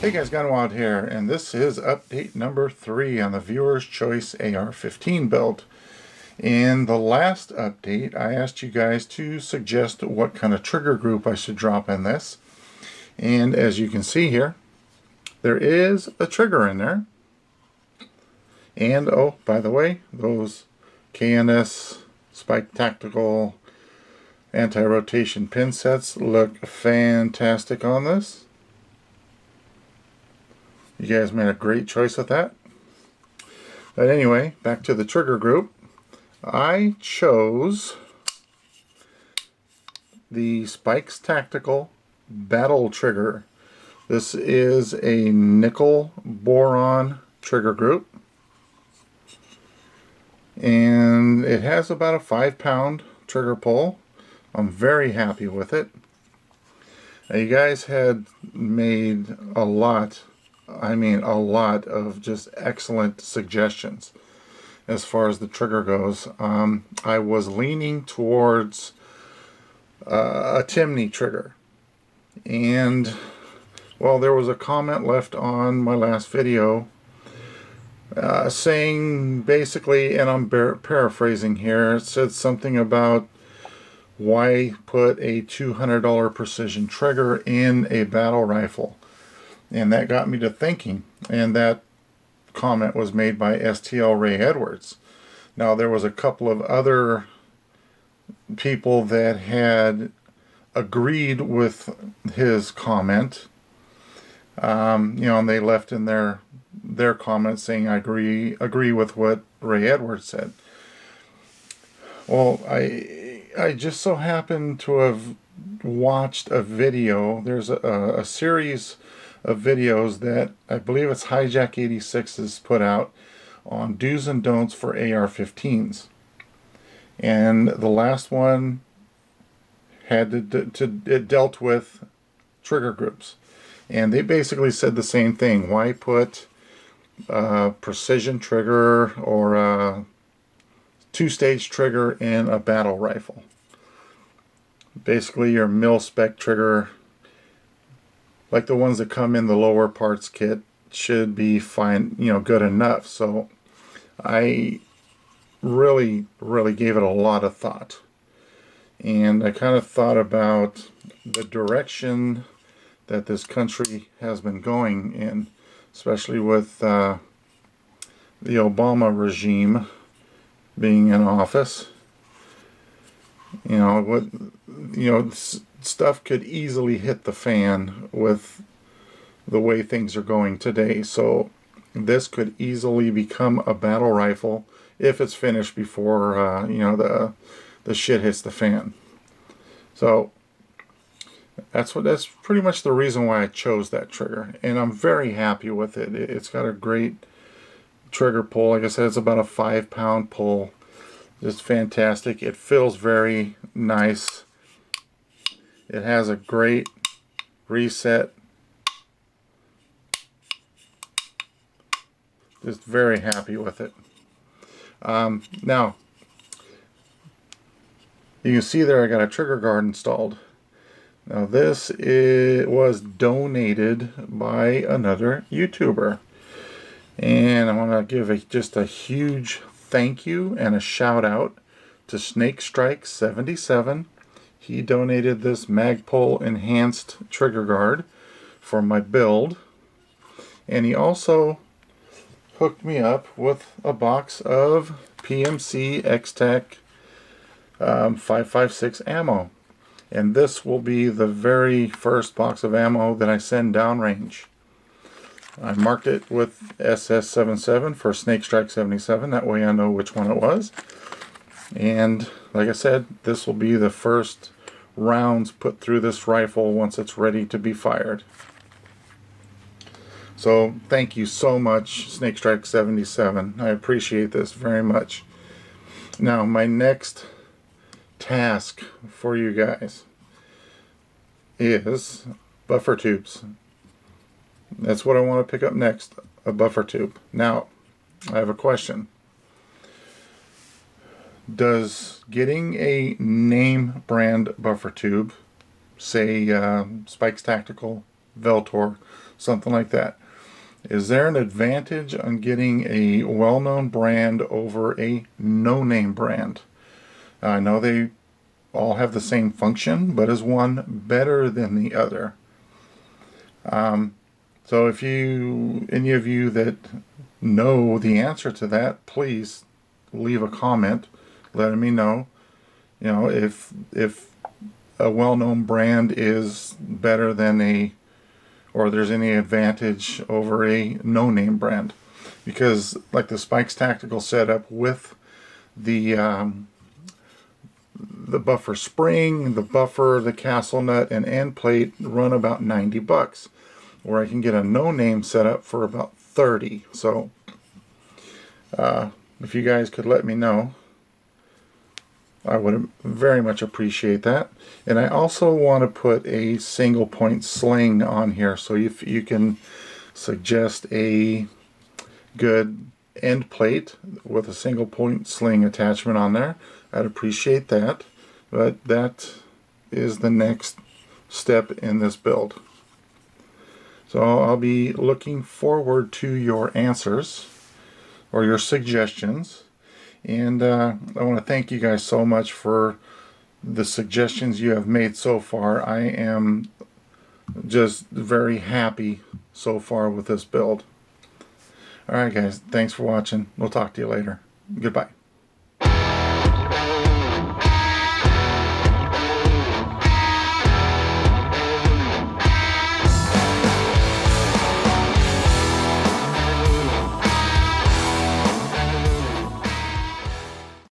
Hey guys, Gunwald here, and this is update number 3 on the Viewer's Choice AR-15 build. In the last update, I asked you guys to suggest what kind of trigger group I should drop in this. And as you can see here, there is a trigger in there. And oh, by the way, those KNS Spike Tactical anti-rotation pin sets look fantastic on this. You guys made a great choice with that. But anyway, back to the trigger group. I chose the Spikes Tactical Battle Trigger. This is a nickel boron trigger group. And it has about a 5-pound trigger pull. I'm very happy with it. Now, you guys had made a lot of just excellent suggestions as far as the trigger goes. I was leaning towards a Timney trigger, and well, there was a comment left on my last video saying basically, and I'm paraphrasing here, it said something about why put a $200 precision trigger in a battle rifle. And that got me to thinking, and that comment was made by STL Ray Edwards. Now, there was a couple of other people that had agreed with his comment, and they left in their comments saying, I agree with what Ray Edwards said. Well, I just so happened to have watched a video. There's a series of videos that I believe it's Hijak86 has put out on do's and don'ts for AR-15s, and the last one had it dealt with trigger groups, and they basically said the same thing. Why put a precision trigger or a two-stage trigger in a battle rifle? Basically, your mil-spec trigger, like the ones that come in the lower parts kit, should be fine, good enough. So I really gave it a lot of thought, and I kind of thought about the direction that this country has been going in, especially with the Obama regime being in office. Stuff could easily hit the fan with the way things are going today. So this could easily become a battle rifle if it's finished before the shit hits the fan. So that's pretty much the reason why I chose that trigger, and I'm very happy with it. It's got a great trigger pull. Like I said, it's about a 5-pound pull. Just fantastic. It feels very nice. It has a great reset. Just very happy with it. Now, you can see there I got a trigger guard installed. Now this was donated by another YouTuber. And I want to give just a huge thank you and a shout out to SnakeStrike77. He donated this Magpul enhanced trigger guard for my build, and he also hooked me up with a box of PMC X-Tech 5.56 ammo, and this will be the very first box of ammo that I send downrange. I marked it with SS77 for SnakeStrike77, that way I know which one it was. And like I said, this will be the first rounds put through this rifle once it's ready to be fired. So thank you so much, SnakeStrike77. I appreciate this very much. Now, my next task for you guys is buffer tubes. That's what I want to pick up next, a buffer tube. Now, I have a question. Does getting a name brand buffer tube, say Spikes Tactical, Veltor, something like that. Is there an advantage on getting a well-known brand over a no-name brand? I know they all have the same function, but is one better than the other? So if any of you that know the answer to that, please leave a comment letting me know. You know, if a well-known brand is better than or there's any advantage over a no-name brand. Because like the Spikes Tactical setup with the buffer spring, the buffer, the castle nut, and end plate run about $90, where I can get a no-name setup for about 30. So if you guys could let me know, I would very much appreciate that. And I also want to put a single point sling on here, so if you can suggest a good end plate with a single point sling attachment on there, I'd appreciate that. But that is the next step in this build. So I'll be looking forward to your answers or your suggestions. And I want to thank you guys so much for the suggestions you have made so far. I am just very happy so far with this build. Alright guys, thanks for watching. We'll talk to you later. Goodbye.